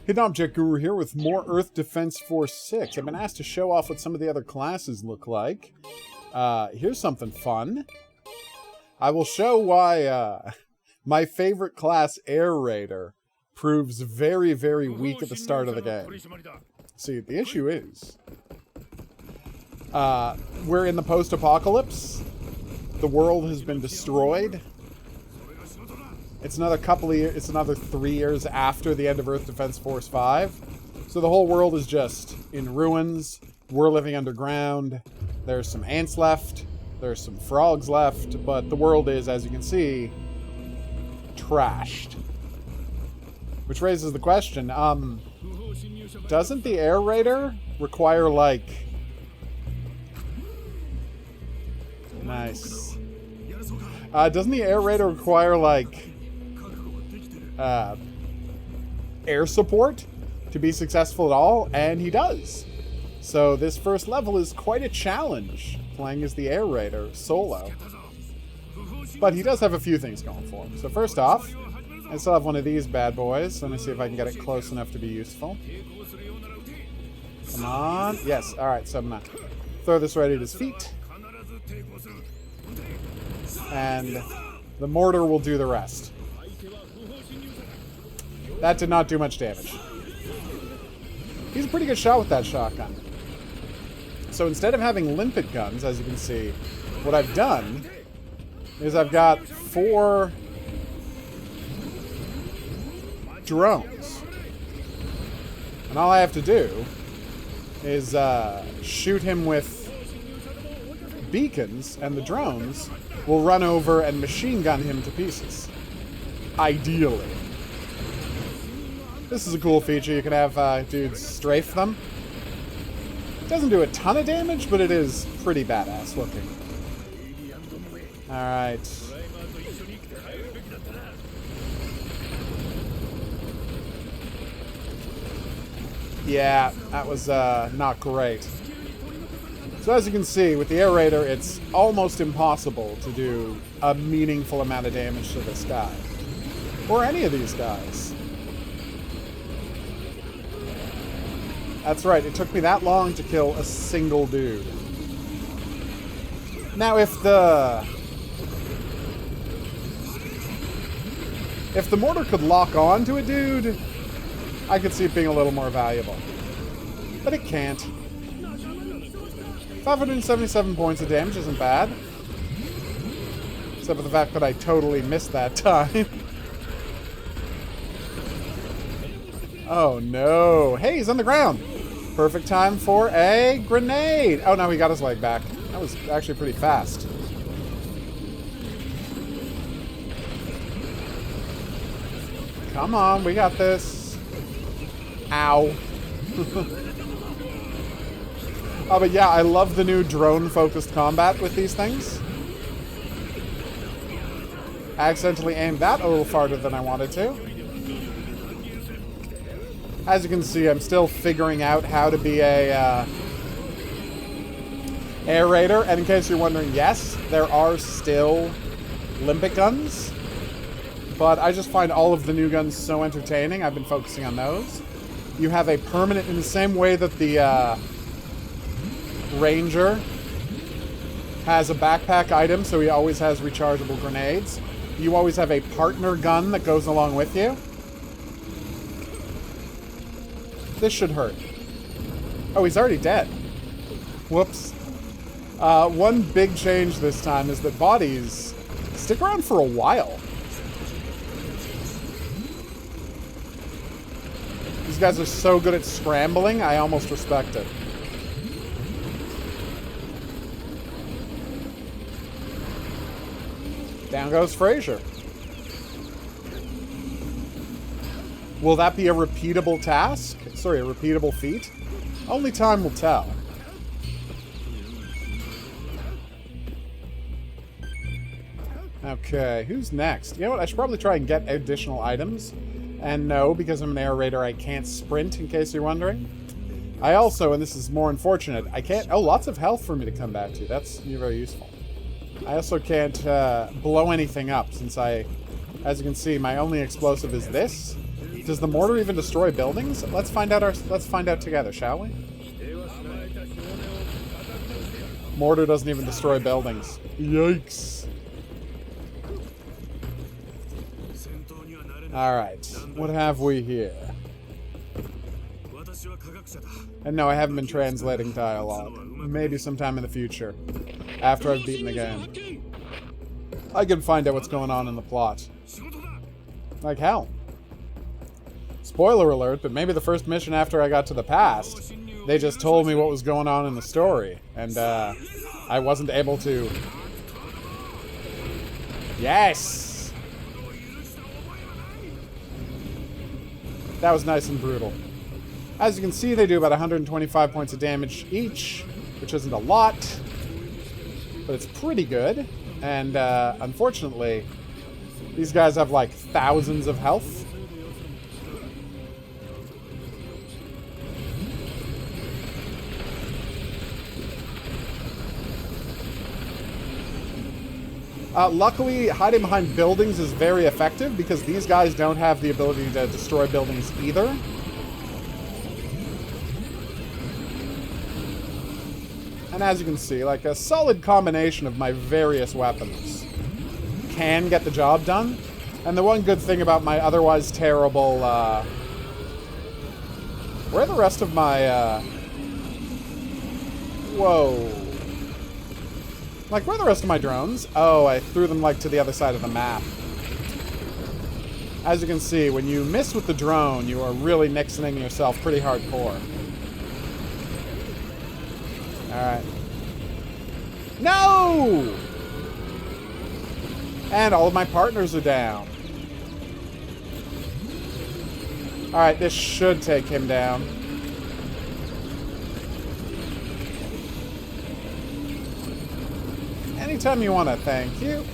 Hidden Object Guru here with more Earth Defense Force 6. I've been asked to show off what some of the other classes look like. Here's something fun. I will show why my favorite class, Air Raider, proves very, very weak at the start of the game. See, the issue is, we're in the post-apocalypse. The world has been destroyed. It's another couple of years, it's another 3 years after the end of Earth Defense Force 5. So the whole world is just in ruins. We're living underground. There's some ants left. There's some frogs left. But the world is, as you can see, trashed. Which raises the question, doesn't the Air Raider require, like... Nice. Doesn't the Air Raider require, like... air support to be successful at all, and he does. So this first level is quite a challenge, playing as the Air Raider solo. But he does have a few things going for him. So first off, I still have one of these bad boys. Let me see if I can get it close enough to be useful. Come on. Yes, alright, so I'm gonna throw this right at his feet. And the mortar will do the rest. That did not do much damage. He's a pretty good shot with that shotgun. So instead of having limpet guns, as you can see, what I've done is I've got 4 drones. And all I have to do is shoot him with beacons, and the drones will run over and machine gun him to pieces. Ideally. This is a cool feature. You can have dudes strafe them. It doesn't do a ton of damage, but it is pretty badass looking. Alright. Yeah, that was not great. So as you can see, with the Air Raider, it's almost impossible to do a meaningful amount of damage to this guy. Or any of these guys. That's right, it took me that long to kill a single dude. Now, if the mortar could lock on to a dude, I could see it being a little more valuable. But it can't. 577 points of damage isn't bad. Except for the fact that I totally missed that time. Oh no. Hey, he's on the ground. Perfect time for a grenade. Oh no, he got his leg back. That was actually pretty fast. Come on, we got this. Ow. Oh, but yeah, I love the new drone-focused combat with these things. I accidentally aimed that a little farther than I wanted to. As you can see, I'm still figuring out how to be a Air Raider. And in case you're wondering, yes, there are still limpet guns. But I just find all of the new guns so entertaining. I've been focusing on those. You have a permanent, in the same way that the Ranger has a backpack item, so he always has rechargeable grenades. You always have a partner gun that goes along with you. This should hurt. Oh, he's already dead. Whoops. One big change this time is that bodies stick around for a while. These guys are so good at scrambling, I almost respect it. Down goes Fraser. Will that be a repeatable task? Sorry, a repeatable feat? Only time will tell. Okay, who's next? You know what, I should probably try and get additional items. And no, because I'm an Air Raider, I can't sprint, in case you're wondering. I also, and this is more unfortunate, I can't... Oh, lots of health for me to come back to. That's very useful. I also can't blow anything up, since I... As you can see, my only explosive is this. Does the mortar even destroy buildings? Let's find out together, shall we? Mortar doesn't even destroy buildings. Yikes. Alright, what have we here? And no, I haven't been translating dialogue. Maybe sometime in the future. After I've beaten the game. I can find out what's going on in the plot. Like hell. Spoiler alert, but maybe the first mission after I got to the past, they just told me what was going on in the story. And, I wasn't able to... Yes! That was nice and brutal. As you can see, they do about 125 points of damage each, which isn't a lot, but it's pretty good. And, unfortunately, these guys have, like, thousands of health. Luckily, hiding behind buildings is very effective because these guys don't have the ability to destroy buildings either. And as you can see, like a solid combination of my various weapons can get the job done. And the one good thing about my otherwise terrible, where are the rest of my, whoa. Like, where are the rest of my drones? Oh, I threw them, like, to the other side of the map. As you can see, when you miss with the drone, you are really nixoning yourself pretty hardcore. Alright. No! And all of my partners are down. Alright, this should take him down. Anytime you want to, thank you.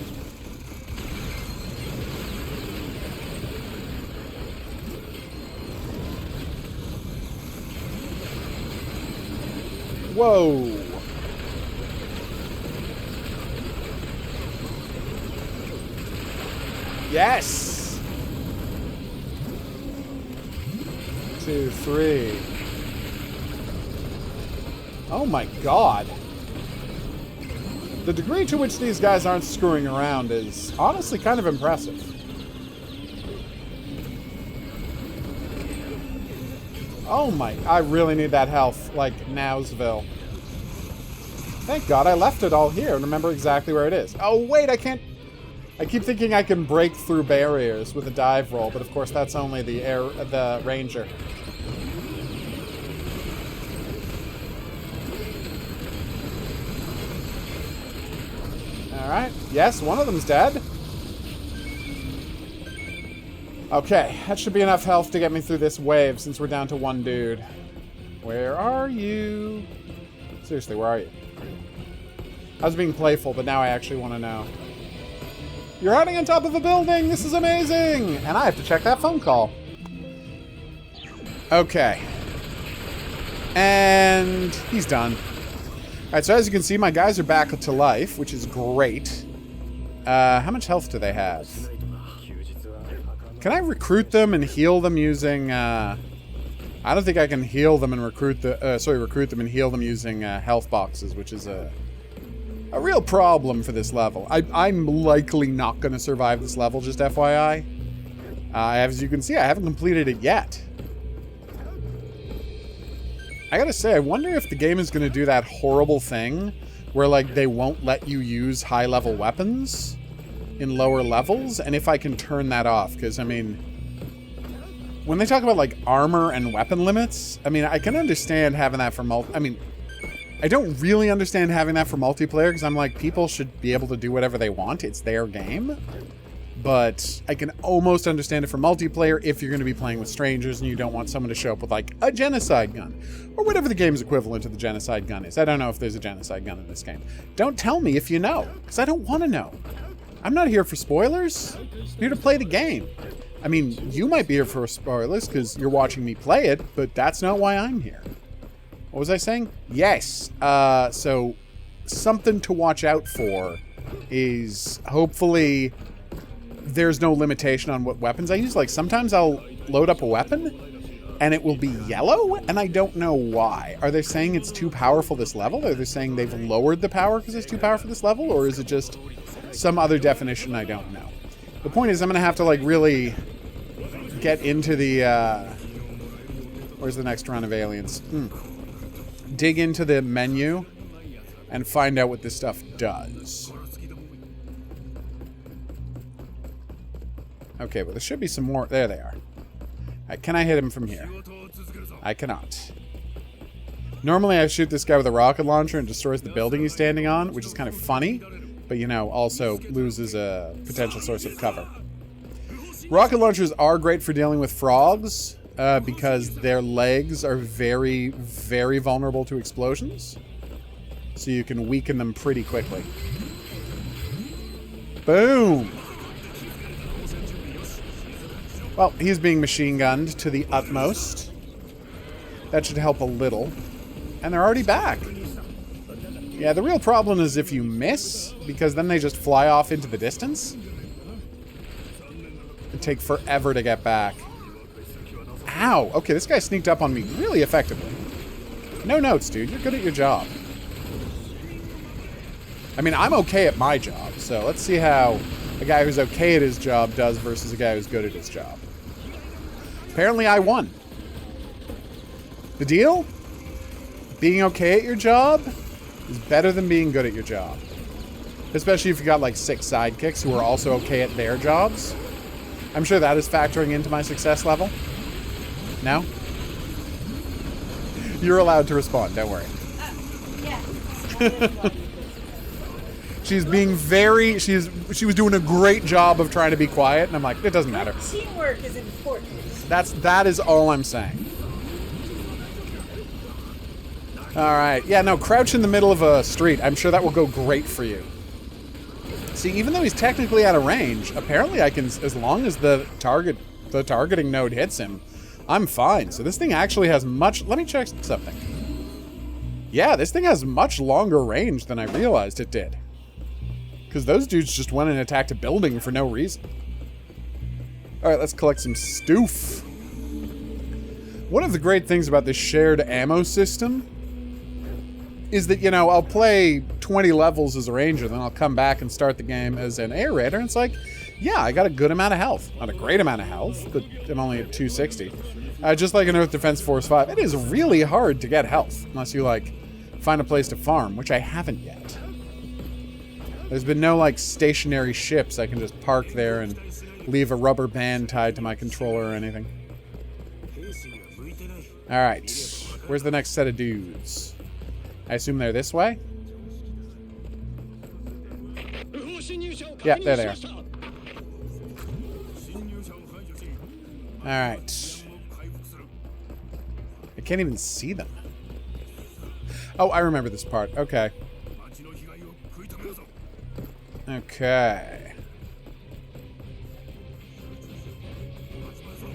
Whoa. Yes. 2, 3. Oh my god. The degree to which these guys aren't screwing around is honestly kind of impressive. Oh my, I really need that health, like Nowsville. Thank God I left it all here and remember exactly where it is. Oh wait, I can't... I keep thinking I can break through barriers with a dive roll, but of course that's only the ranger. Alright. Yes, one of them's dead. Okay, that should be enough health to get me through this wave since we're down to one dude. Where are you? Seriously, where are you? I was being playful, but now I actually want to know. You're hiding on top of a building! This is amazing! And I have to check that phone call. Okay. And he's done. Alright, so as you can see, my guys are back to life, which is great. How much health do they have? Can I recruit them and heal them using, I don't think I can heal them and recruit them and heal them using, health boxes, which is a real problem for this level. I'm likely not going to survive this level, just FYI. As you can see, I haven't completed it yet. I gotta say, I wonder if the game is going to do that horrible thing where, like, they won't let you use high-level weapons in lower levels, and if I can turn that off, because, I mean, when they talk about, like, armor and weapon limits, I mean, I can understand having that for I don't really understand having that for multiplayer, because I'm like, people should be able to do whatever they want. It's their game. But I can almost understand it for multiplayer if you're going to be playing with strangers and you don't want someone to show up with, like, a genocide gun. Or whatever the game's equivalent to the genocide gun is. I don't know if there's a genocide gun in this game. Don't tell me if you know, because I don't want to know. I'm not here for spoilers. I'm here to play the game. I mean, you might be here for spoilers because you're watching me play it, but that's not why I'm here. What was I saying? Yes. So something to watch out for is hopefully... there's no limitation on what weapons I use. Like, sometimes I'll load up a weapon, and it will be yellow, and I don't know why. Are they saying it's too powerful this level? Are they saying they've lowered the power because it's too powerful this level? Or is it just some other definition I don't know? The point is I'm going to have to, like, really get into the, where's the next round of aliens? Dig into the menu and find out what this stuff does. Okay, well, there should be some more. There they are. Right, can I hit him from here? I cannot. Normally I shoot this guy with a rocket launcher and destroys the building he's standing on, which is kind of funny, but, you know, also loses a potential source of cover. Rocket launchers are great for dealing with frogs, because their legs are very, very vulnerable to explosions. So you can weaken them pretty quickly. Boom! Well, he's being machine gunned to the utmost. That should help a little. And they're already back. Yeah, the real problem is if you miss, because then they just fly off into the distance. It'd take forever to get back. Ow! Okay, this guy sneaked up on me really effectively. No notes, dude. You're good at your job. I mean, I'm okay at my job, so let's see how a guy who's okay at his job does versus a guy who's good at his job. Apparently, I won. The deal? Being okay at your job is better than being good at your job. Especially if you got, like, 6 sidekicks who are also okay at their jobs. I'm sure that is factoring into my success level. No? You're allowed to respond, don't worry. Yeah. She's being very... She was doing a great job of trying to be quiet, and I'm like, it doesn't matter. Teamwork is important. That is all I'm saying. Alright. Yeah, no, crouch in the middle of a street. I'm sure that will go great for you. See, even though he's technically out of range, apparently I can... As long as the targeting node hits him, I'm fine. So this thing actually has much... Let me check something. Yeah, this thing has much longer range than I realized it did. Because those dudes just went and attacked a building for no reason. Alright, let's collect some stoof. One of the great things about this shared ammo system is that, you know, I'll play 20 levels as a ranger, then I'll come back and start the game as an air raider, and it's like, yeah, I got a good amount of health. Not a great amount of health, but I'm only at 260. Just like in Earth Defense Force 5, it is really hard to get health, unless you, like, find a place to farm, which I haven't yet. There's been no, like, stationary ships I can just park there and leave a rubber band tied to my controller or anything. Alright. Where's the next set of dudes? I assume they're this way? Yeah, there they are. Alright. I can't even see them. Oh, I remember this part. Okay. Okay.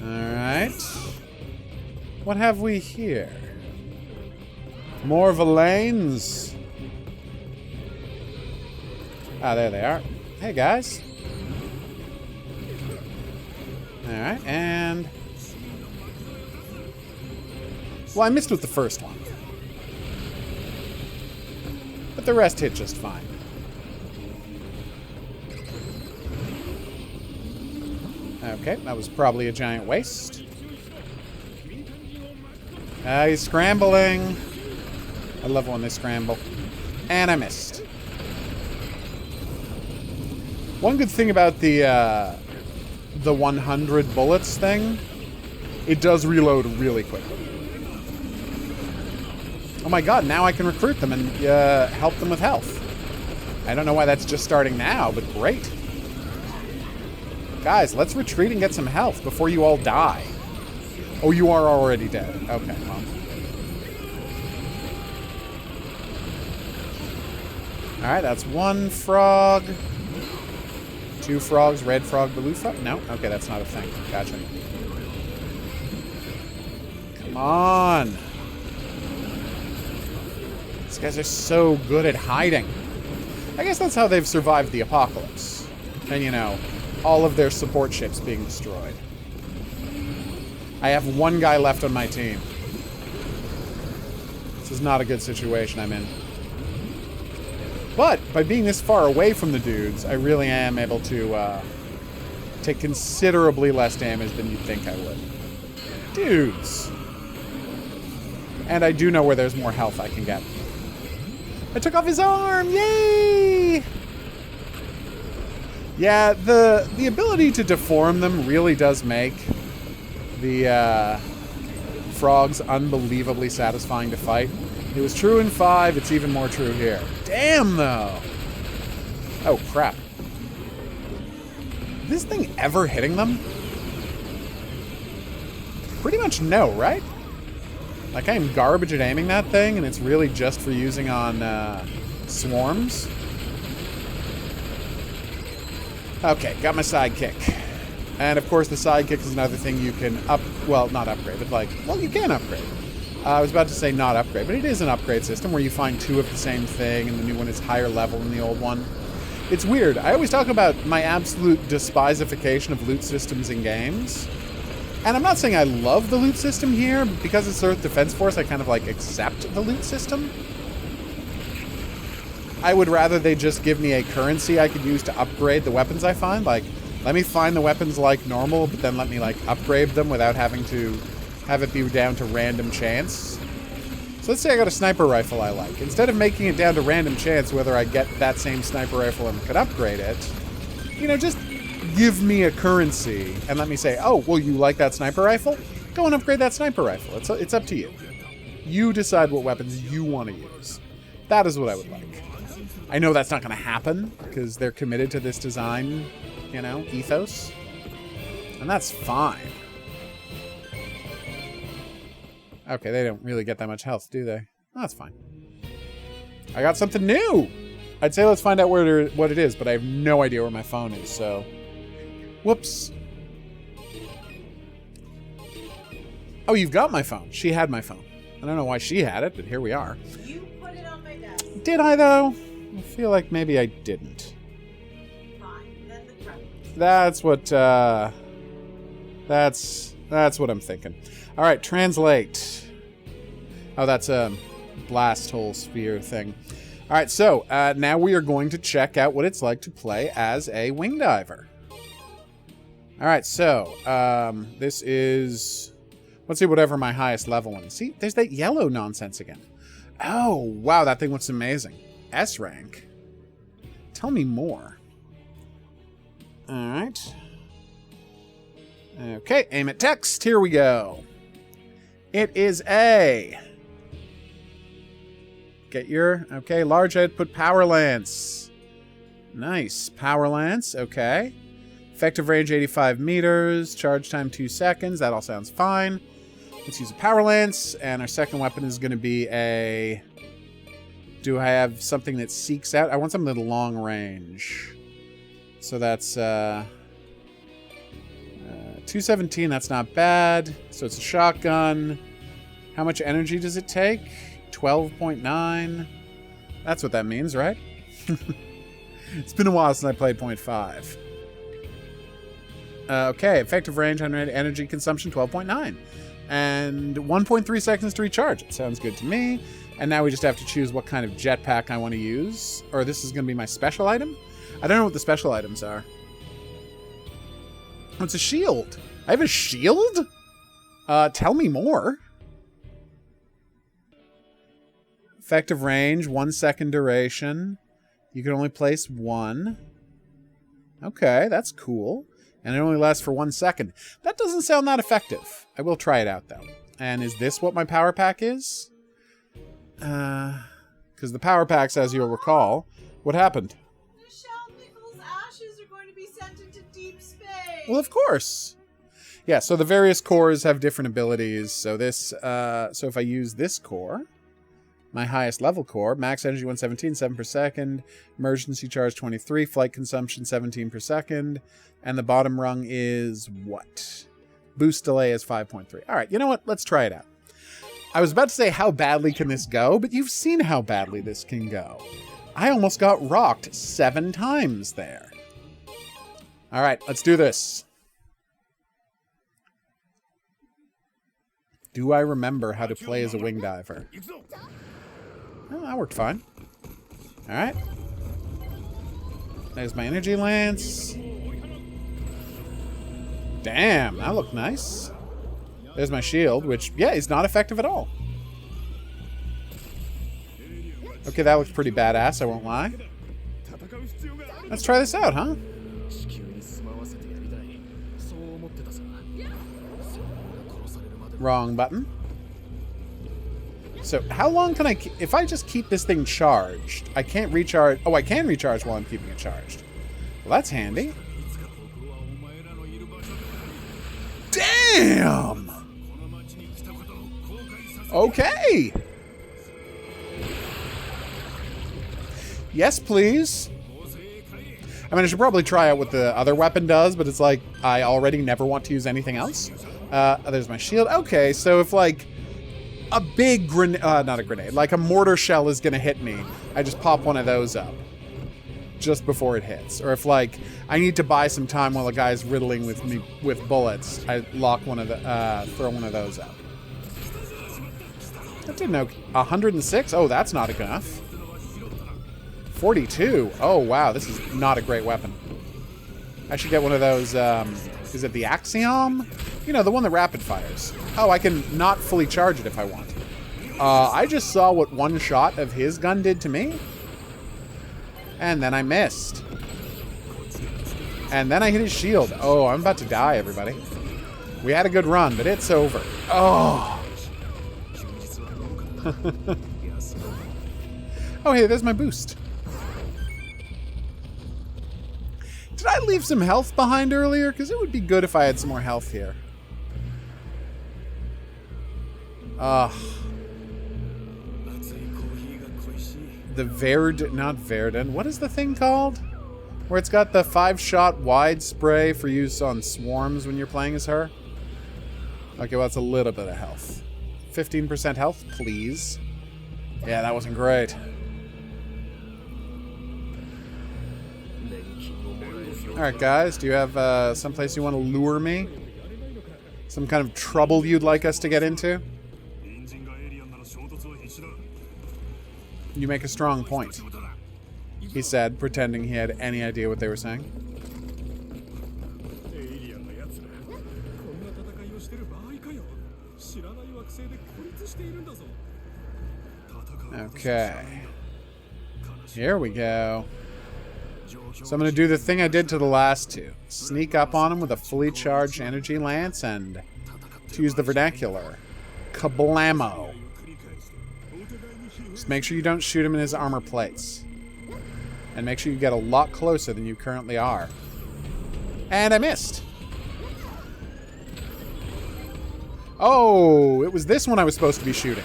Alright. What have we here? More Valanes. Ah, there they are. Hey, guys. Alright, and... Well, I missed with the first one. But the rest hit just fine. Okay, that was probably a giant waste. He's scrambling. I love when they scramble. And I missed. One good thing about the 100 bullets thing, it does reload really quickly. Oh my god, now I can recruit them and help them with health. I don't know why that's just starting now, but great. Guys, let's retreat and get some health before you all die. Oh, you are already dead. Okay, well. Alright, that's one frog. 2 frogs, red frog, blue frog? No? Okay, that's not a thing. Gotcha. Come on. These guys are so good at hiding. I guess that's how they've survived the apocalypse. And, you know, all of their support ships being destroyed. I have one guy left on my team. This is not a good situation I'm in. But, by being this far away from the dudes, I really am able to take considerably less damage than you'd think I would. Dudes! And I do know where there's more health I can get. I took off his arm! Yay! Yeah, the ability to deform them really does make the frogs unbelievably satisfying to fight. It was true in 5, it's even more true here. Damn, though! Oh, crap. Is this thing ever hitting them? Pretty much no, right? Like, I am garbage at aiming that thing, and it's really just for using on swarms. Okay, got my sidekick. And, of course, the sidekick is another thing you can well, not upgrade, but, like, well, you can upgrade. I was about to say not upgrade, but it is an upgrade system where you find 2 of the same thing, and the new one is higher level than the old one. It's weird. I always talk about my absolute despisification of loot systems in games. And I'm not saying I love the loot system here, but because it's Earth Defense Force, I kind of, like, accept the loot system. I would rather they just give me a currency I could use to upgrade the weapons I find. Like, let me find the weapons like normal, but then let me, like, upgrade them without having to have it be down to random chance. So let's say I got a sniper rifle I like. Instead of making it down to random chance whether I get that same sniper rifle and could upgrade it, you know, just give me a currency and let me say, oh, well, you like that sniper rifle? Go and upgrade that sniper rifle. It's up to you. You decide what weapons you want to use. That is what I would like. I know that's not going to happen because they're committed to this design, you know, ethos. And that's fine. Okay, they don't really get that much health, do they? Oh, that's fine. I got something new! I'd say let's find out what it is, but I have no idea where my phone is, so... Whoops. Oh, you've got my phone. She had my phone. I don't know why she had it, but here we are. You put it on my desk. Did I, though? I feel like maybe I didn't. Fine. Then the crap. That's what, That's what I'm thinking. Alright, translate. Oh, that's a blast hole sphere thing. Alright, so, now we are going to check out what it's like to play as a wing diver. Alright, so, this is... Let's see whatever my highest level is. See, there's that yellow nonsense again. Oh, wow, that thing looks amazing. S rank. Tell me more. Alright. Okay, aim at text. Here we go. It is a... Get your... Okay, large output power lance. Nice. Power lance, okay. Effective range 85 meters. Charge time 2 seconds. That all sounds fine. Let's use a power lance. And our second weapon is going to be a... Do I have something that seeks out? I want something at long range. So that's... 217, that's not bad. So it's a shotgun. How much energy does it take? 12.9. That's what that means, right? It's been a while since I played .5. Okay, effective range, 100 energy consumption, 12.9. And 1.3 seconds to recharge. It sounds good to me. And now we just have to choose what kind of jetpack I want to use. Or this is going to be my special item? I don't know what the special items are. It's a shield. I have a shield? Tell me more. Effective range, 1 second duration. You can only place 1. Okay, that's cool. And it only lasts for 1 second. That doesn't sound that effective. I will try it out, though. And is this what my power pack is? Because the power packs, as you'll recall, what happened? Well, of course. Yeah, so the various cores have different abilities. So this, so if I use this core, my highest level core, max energy 117, 7 per second, emergency charge 23, flight consumption 17 per second, and the bottom rung is what? Boost delay is 5.3. All right, you know what? Let's try it out. I was about to say, how badly can this go? But you've seen how badly this can go. I almost got rocked 7 times there. All right, let's do this. Do I remember how to play as a wing diver? Oh, that worked fine. Alright. There's my energy lance. Damn, that looked nice. There's my shield, which, yeah, is not effective at all. Okay, that looks pretty badass, I won't lie. Let's try this out, huh? Wrong button. So, how long can I... If I just keep this thing charged, I can't recharge... Oh, I can recharge while I'm keeping it charged. Well, that's handy. Damn! Okay! Yes, please. I mean, I should probably try out what the other weapon does, but it's like, I already never want to use anything else. There's my shield. Okay, so if, like, a big grenade... not a grenade. Like, a mortar shell is gonna hit me, I just pop one of those up. Just before it hits. Or if, like, I need to buy some time while a guy's riddling with me with bullets, I lock one of the... throw one of those up. That didn't know... 106? Oh, that's not enough. 42. Oh, wow. This is not a great weapon. I should get one of those, is it the Axiom? You know, the one that rapid fires. Oh, I can not fully charge it if I want. I just saw what one shot of his gun did to me. And then I missed. And then I hit his shield. Oh, I'm about to die, everybody. We had a good run, but it's over. Oh. Oh, hey, there's my boost. Did I leave some health behind earlier? Because it would be good if I had some more health here. Ugh. The not Verdun. What is the thing called? Where it's got the 5-shot wide spray for use on swarms when you're playing as her? Okay, well, that's a little bit of health. 15% health, please. Yeah, that wasn't great. Alright, guys, do you have someplace you want to lure me? Some kind of trouble you'd like us to get into? You make a strong point, he said, pretending he had any idea what they were saying. Okay. Here we go. So I'm going to do the thing I did to the last two. Sneak up on him with a fully charged energy lance and, to use the vernacular, kablamo. Just make sure you don't shoot him in his armor plates. And make sure you get a lot closer than you currently are. And I missed. Oh, it was this one I was supposed to be shooting.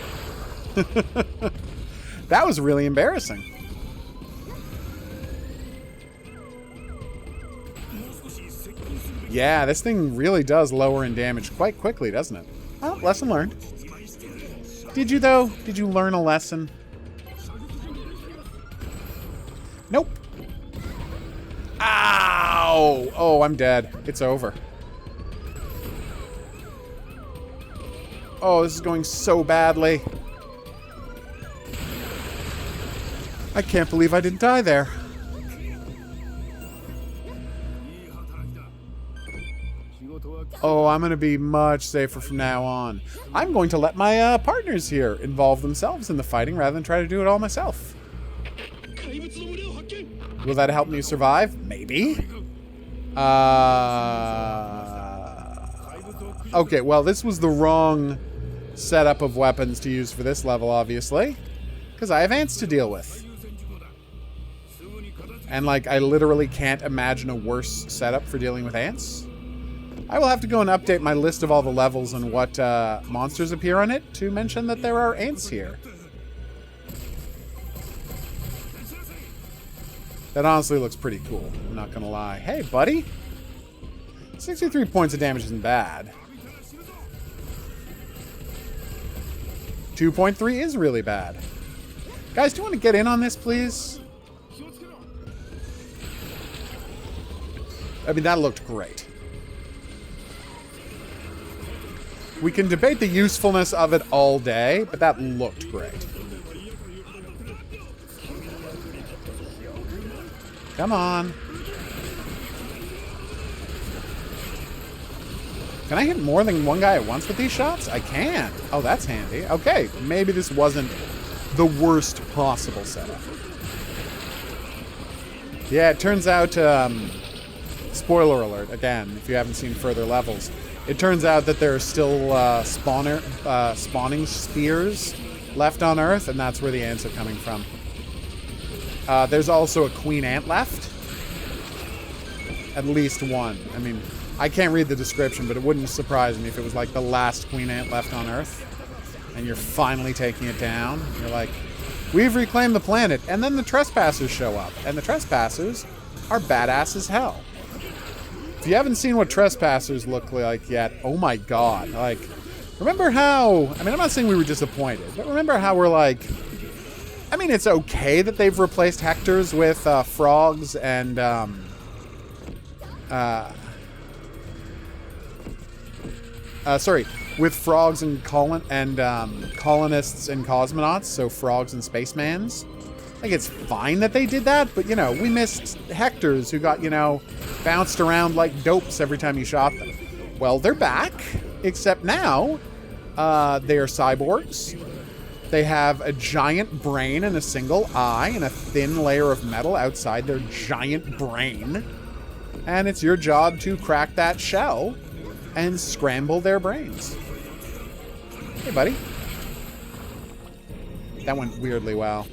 That was really embarrassing. Yeah, this thing really does lower in damage quite quickly, doesn't it? Oh, lesson learned. Did you, though? Did you learn a lesson? Nope. Ow! Oh, I'm dead. It's over. Oh, this is going so badly. I can't believe I didn't die there. Oh, I'm going to be much safer from now on. I'm going to let my partners here involve themselves in the fighting rather than try to do it all myself. Will that help me survive? Maybe. Okay, well, this was the wrong setup of weapons to use for this level, obviously. Because I have ants to deal with. And, like, I literally can't imagine a worse setup for dealing with ants. I will have to go and update my list of all the levels and what monsters appear on it to mention that there are ants here. That honestly looks pretty cool, I'm not gonna lie. Hey, buddy! 63 points of damage isn't bad. 2.3 is really bad. Guys, do you want to get in on this, please? I mean, that looked great. We can debate the usefulness of it all day, but that looked great. Come on. Can I hit more than one guy at once with these shots? I can. Oh, that's handy. Okay, maybe this wasn't the worst possible setup. Yeah, it turns out, spoiler alert, again, if you haven't seen further levels, it turns out that there are still spawning spheres left on Earth, and that's where the ants are coming from. There's also a queen ant left. At least one. I mean, I can't read the description, but it wouldn't surprise me if it was like the last queen ant left on Earth. And you're finally taking it down. You're like, we've reclaimed the planet. And then the trespassers show up. And the trespassers are badass as hell. If you haven't seen what trespassers look like yet, oh my god. Like, remember how... I mean, I'm not saying we were disappointed, but remember how we're like... I mean, it's okay that they've replaced Hectors with frogs and... with frogs and colonists and cosmonauts, so frogs and spacemans. Like, it's fine that they did that, but, you know, we missed Hectors who got, you know, bounced around like dopes every time you shot them. Well, they're back, except now they are cyborgs. They have a giant brain and a single eye and a thin layer of metal outside their giant brain. And it's your job to crack that shell and scramble their brains. Hey, buddy. That went weirdly well.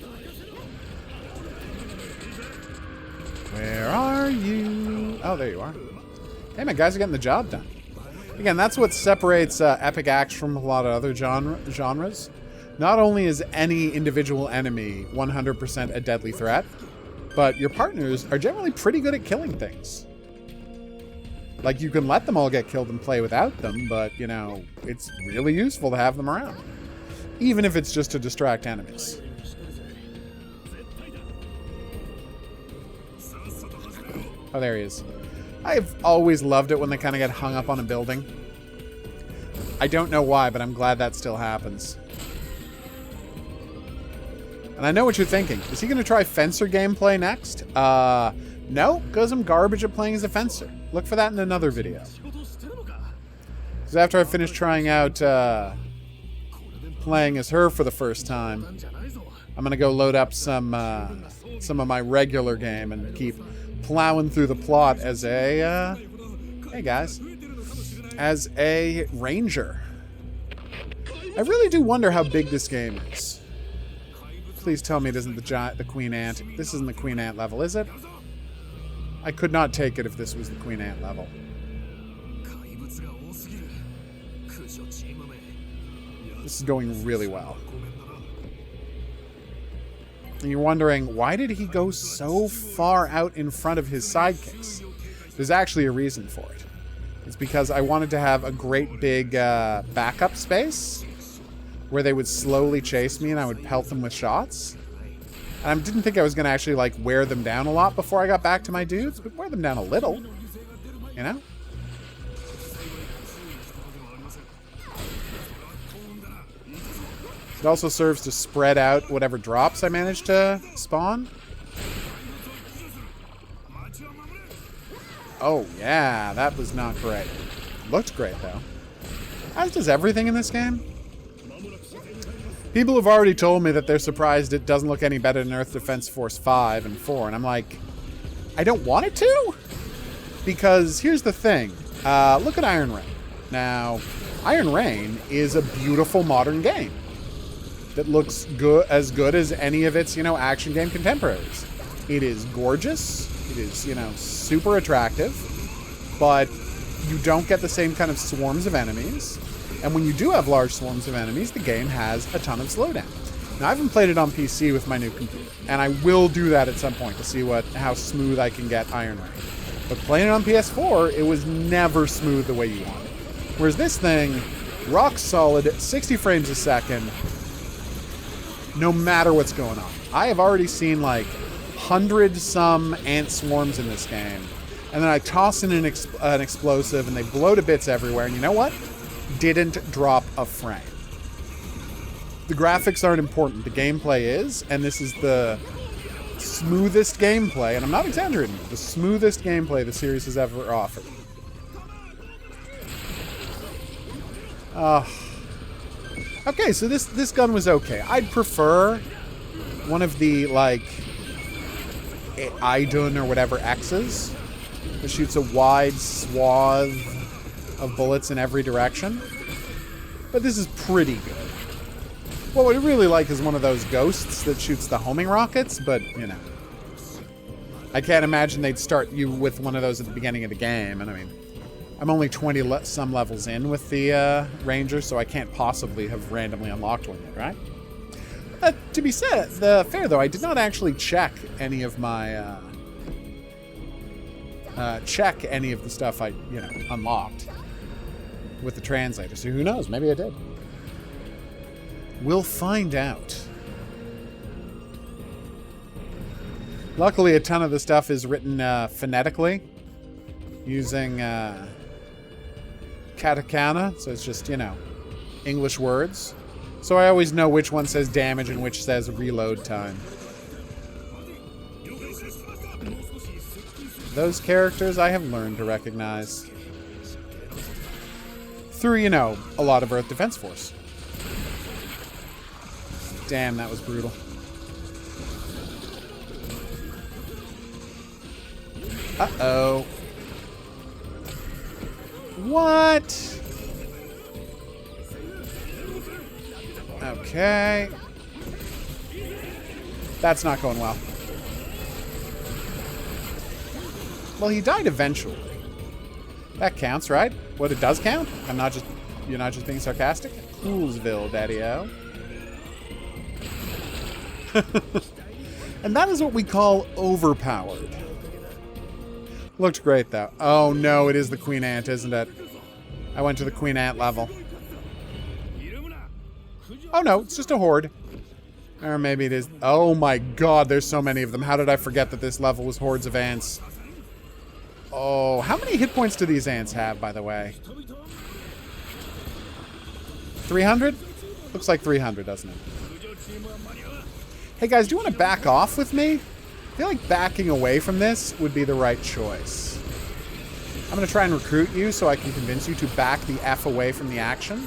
Where are you? Oh, there you are. Hey, man, guys are getting the job done. Again, that's what separates epic acts from a lot of other genres. Not only is any individual enemy 100% a deadly threat, but your partners are generally pretty good at killing things. Like, you can let them all get killed and play without them, but, you know, it's really useful to have them around. Even if it's just to distract enemies. Oh, there he is. I've always loved it when they kind of get hung up on a building. I don't know why, but I'm glad that still happens. And I know what you're thinking. Is he going to try fencer gameplay next? No, because I'm garbage at playing as a fencer. Look for that in another video. Because after I finish trying out playing as her for the first time, I'm going to go load up some of my regular game and keep plowing through the plot as a, hey guys, as a ranger. I really do wonder how big this game is. Please tell me it isn't the Queen Ant. This isn't the Queen Ant level, is it? I could not take it if this was the Queen Ant level. This is going really well. And you're wondering, why did he go so far out in front of his sidekicks? There's actually a reason for it. It's because I wanted to have a great big backup space where they would slowly chase me and I would pelt them with shots. And I didn't think I was going to actually, like, wear them down a lot before I got back to my dudes, but wear them down a little, you know? It also serves to spread out whatever drops I manage to spawn. Oh, yeah, that was not great. Looked great, though. As does everything in this game. People have already told me that they're surprised it doesn't look any better than Earth Defense Force 5 and 4, and I'm like, I don't want it to? Because here's the thing. Look at Iron Rain. Now, Iron Rain is a beautiful modern game that looks as good as any of its, you know, action game contemporaries. It is gorgeous. It is, you know, super attractive, but you don't get the same kind of swarms of enemies. And when you do have large swarms of enemies, the game has a ton of slowdown. Now, I haven't played it on PC with my new computer, and I will do that at some point to see how smooth I can get Iron Rain. But playing it on PS4, it was never smooth the way you want it. Whereas this thing, rock solid, 60 frames a second, no matter what's going on. I have already seen like 100-some ant swarms in this game, and then I toss in an explosive, and they blow to bits everywhere, and you know what? didn't drop a frame. The graphics aren't important. The gameplay is, and this is the smoothest gameplay, and I'm not exaggerating, the smoothest gameplay the series has ever offered. Okay, so this gun was okay. I'd prefer one of the, like, Idun or whatever X's that shoots a wide swath of bullets in every direction. But this is pretty good. What I'd really like is one of those ghosts that shoots the homing rockets, but, you know. I can't imagine they'd start you with one of those at the beginning of the game, and I mean, I'm only 20-some levels in with the Ranger, so I can't possibly have randomly unlocked one yet, right? To be fair, though, I did not actually check any of my, check any of the stuff I, unlocked with the translator. So who knows? Maybe I did. We'll find out. Luckily, a ton of the stuff is written phonetically using katakana, so it's just, English words. So I always know which one says damage and which says reload time. Those characters I have learned to recognize through, a lot of Earth Defense Force. Damn, that was brutal. Uh-oh. What? Okay. That's not going well. Well, he died eventually. That counts, right? What, it does count? You're not just being sarcastic? Coolsville, daddy-o. And that is what we call overpowered. Looked great, though. Oh, no, it is the Queen Ant, isn't it? I went to the Queen Ant level. Oh, no, it's just a horde. Or maybe it is. Oh, my God, there's so many of them. How did I forget that this level was hordes of ants? Oh, how many hit points do these ants have, by the way? 300? Looks like 300, doesn't it? Hey, guys, do you want to back off with me? I feel like backing away from this would be the right choice. I'm going to try and recruit you so I can convince you to back the F away from the action.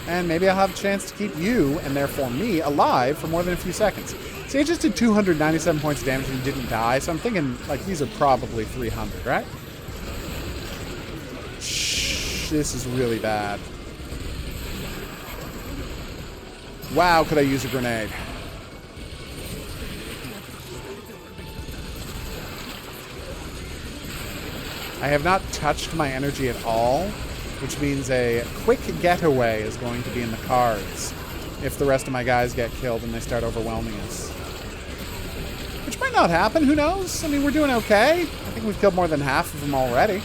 And maybe I'll have a chance to keep you, and therefore me, alive for more than a few seconds. See, I just did 297 points of damage and didn't die, so I'm thinking, like, these are probably 300, right? Shh, this is really bad. Wow, could I use a grenade? I have not touched my energy at all, which means a quick getaway is going to be in the cards if the rest of my guys get killed and they start overwhelming us. Which might not happen, who knows? I mean, we're doing okay. I think we've killed more than half of them already.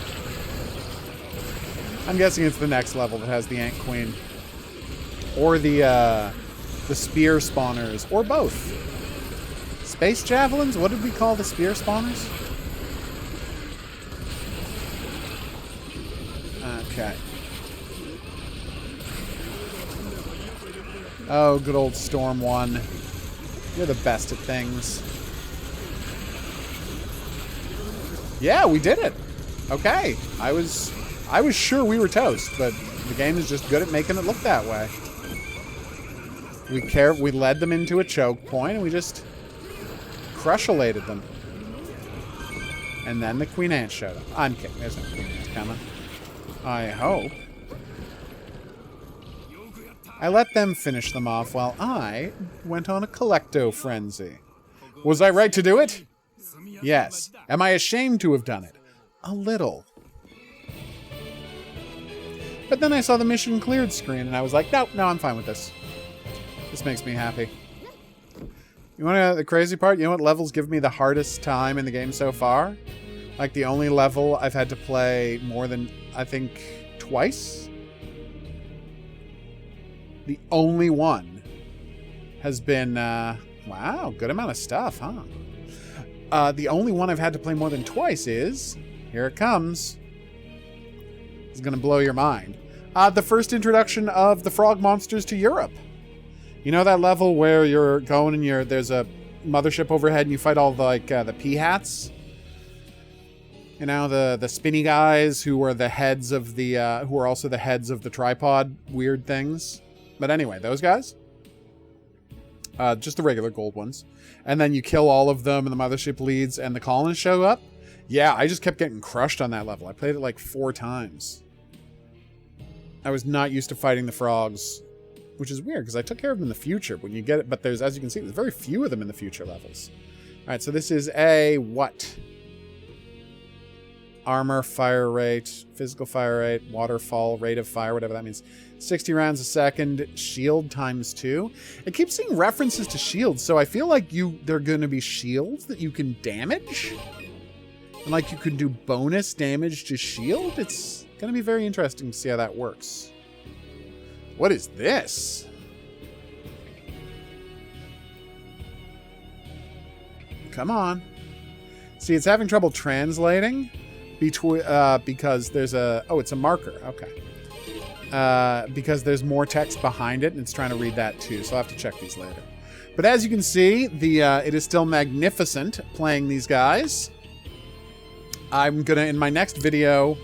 I'm guessing it's the next level that has the Ant Queen. Or the spear spawners, or both. Space javelins? What did we call the spear spawners? Okay. Oh, good old Storm 1. You're the best at things. Yeah, we did it. Okay. I was sure we were toast, but the game is just good at making it look that way. We led them into a choke point, and we just crush-elated them. And then the Queen Ant showed up. I'm kidding. There's no Queen Ant coming. I hope. I let them finish them off while I went on a collecto frenzy. Was I right to do it? Yes. Am I ashamed to have done it? A little. But then I saw the mission cleared screen and I was like, no, I'm fine with this. This makes me happy. You want to know the crazy part? You know what levels give me the hardest time in the game so far? Like the only level I've had to play more than, I think, twice? The only one has been, wow, good amount of stuff, huh? The only one I've had to play more than twice is, here it comes. It's going to blow your mind. The first introduction of the frog monsters to Europe. You know that level where you're going and there's a mothership overhead and you fight all the, like, the P-hats? You know, the spinny guys who are the heads of the, who are also the heads of the tripod weird things. But anyway, those guys. Just the regular gold ones. And then you kill all of them and the mothership leads and the colonists show up. Yeah, I just kept getting crushed on that level. I played it like 4 times. I was not used to fighting the frogs, which is weird because I took care of them in the future when you get it. But there's, as you can see, there's very few of them in the future levels. All right, so this is a what? Armor, fire rate, physical fire rate, waterfall, rate of fire, whatever that means. 60 rounds a second, shield times 2. It keeps seeing references to shields, so I feel like they're going to be shields that you can damage. And like you can do bonus damage to shield. It's going to be very interesting to see how that works. What is this? Come on. See, it's having trouble translating because there's a... Oh, it's a marker. Okay. Because there's more text behind it, and it's trying to read that too, so I'll have to check these later. But as you can see, it is still magnificent playing these guys. I'm gonna, in my next video,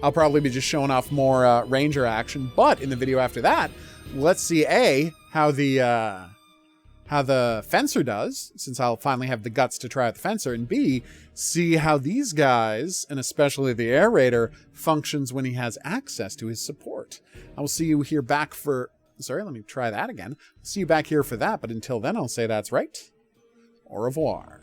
I'll probably be just showing off more Ranger action, but in the video after that, let's see how the Fencer does, since I'll finally have the guts to try out the Fencer, and B, see how these guys, and especially the Air Raider, functions when he has access to his support. I will see you here back for... Sorry, let me try that again. See you back here for that, but until then, I'll say that's right. Au revoir.